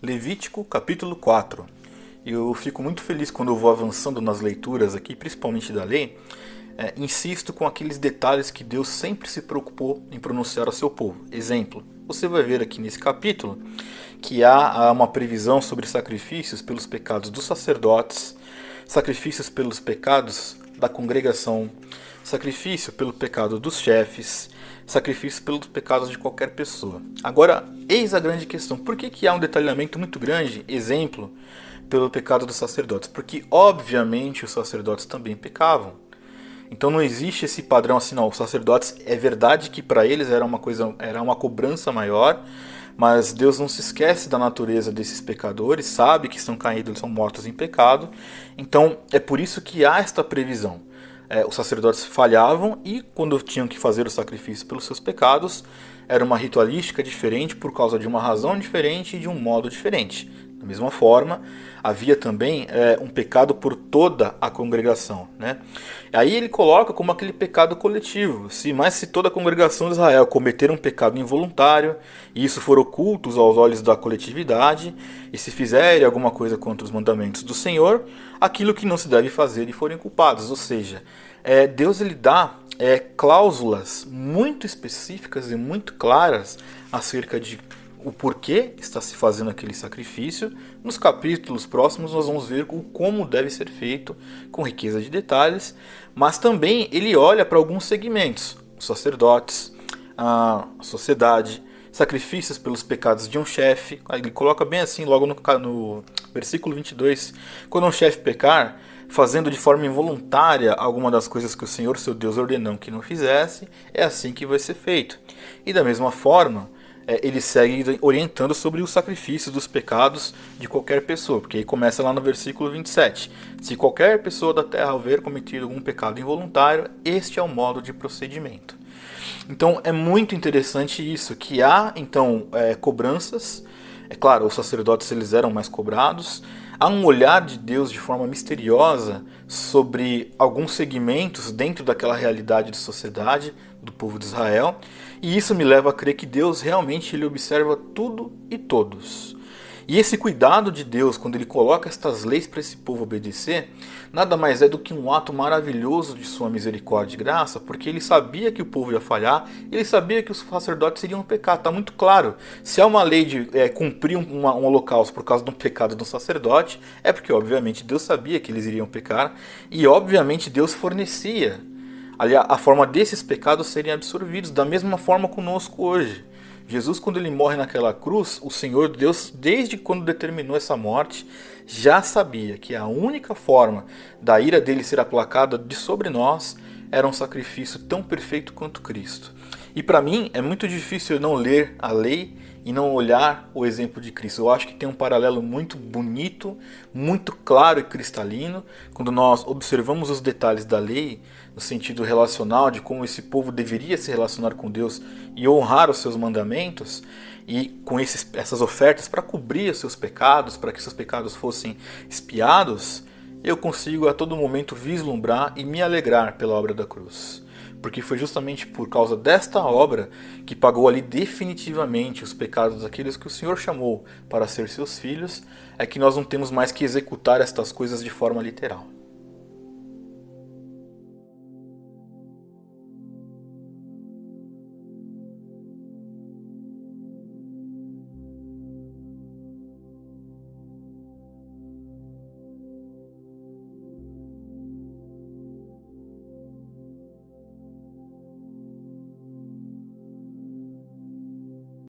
Levítico capítulo 4. Eu fico muito feliz quando eu vou avançando nas leituras aqui, principalmente da lei. Insisto com aqueles detalhes que Deus sempre se preocupou em pronunciar ao seu povo. Exemplo, você vai ver aqui nesse capítulo que há uma previsão sobre sacrifícios pelos pecados dos sacerdotes, sacrifícios pelos pecados da congregação, sacrifício pelo pecado dos chefes, sacrifício pelos pecados de qualquer pessoa. Agora, eis a grande questão. Por que há um detalhamento muito grande, exemplo, pelo pecado dos sacerdotes? Porque, obviamente, os sacerdotes também pecavam. Então não existe esse padrão assim, não. Os sacerdotes, é verdade que para eles era uma cobrança maior, mas Deus não se esquece da natureza desses pecadores, sabe que estão caídos, eles são mortos em pecado. Então é por isso que há esta previsão. Os sacerdotes falhavam e quando tinham que fazer o sacrifício pelos seus pecados, era uma ritualística diferente por causa de uma razão diferente e de um modo diferente. Da mesma forma, havia também um pecado por toda a congregação, né? Aí ele coloca como aquele pecado coletivo. Se toda a congregação de Israel cometer um pecado involuntário, e isso for ocultos aos olhos da coletividade, e se fizerem alguma coisa contra os mandamentos do Senhor, aquilo que não se deve fazer e forem culpados. Ou seja, Deus ele dá cláusulas muito específicas e muito claras acerca de o porquê está se fazendo aquele sacrifício. Nos capítulos próximos nós vamos ver como deve ser feito, com riqueza de detalhes, mas também ele olha para alguns segmentos, os sacerdotes, a sociedade, sacrifícios pelos pecados de um chefe. Ele coloca bem assim logo no versículo 22, quando um chefe pecar, fazendo de forma involuntária alguma das coisas que o Senhor seu Deus ordenou que não fizesse, é assim que vai ser feito. E da mesma forma, ele segue orientando sobre o sacrifício dos pecados de qualquer pessoa, porque aí começa lá no versículo 27. Se qualquer pessoa da terra houver cometido algum pecado involuntário, este é o modo de procedimento. Então é muito interessante isso, que há então cobranças. É claro, os sacerdotes eles eram mais cobrados. Há um olhar de Deus de forma misteriosa sobre alguns segmentos dentro daquela realidade de sociedade do povo de Israel. E isso me leva a crer que Deus realmente ele observa tudo e todos. E esse cuidado de Deus, quando ele coloca estas leis para esse povo obedecer, nada mais é do que um ato maravilhoso de sua misericórdia e graça, porque ele sabia que o povo ia falhar, ele sabia que os sacerdotes iriam pecar, está muito claro. Se há uma lei de cumprir um holocausto por causa de um pecado de um sacerdote, é porque obviamente Deus sabia que eles iriam pecar, e obviamente Deus fornecia a forma desses pecados serem absorvidos, da mesma forma conosco hoje. Jesus, quando ele morre naquela cruz, o Senhor Deus, desde quando determinou essa morte, já sabia que a única forma da ira dele ser aplacada de sobre nós era um sacrifício tão perfeito quanto Cristo. E para mim é muito difícil não ler a lei e não olhar o exemplo de Cristo. Eu acho que tem um paralelo muito bonito, muito claro e cristalino, quando nós observamos os detalhes da lei, no sentido relacional de como esse povo deveria se relacionar com Deus e honrar os seus mandamentos, e com essas ofertas para cobrir os seus pecados, para que seus pecados fossem expiados, eu consigo a todo momento vislumbrar e me alegrar pela obra da cruz. Porque foi justamente por causa desta obra que pagou ali definitivamente os pecados daqueles que o Senhor chamou para ser seus filhos, é que nós não temos mais que executar estas coisas de forma literal.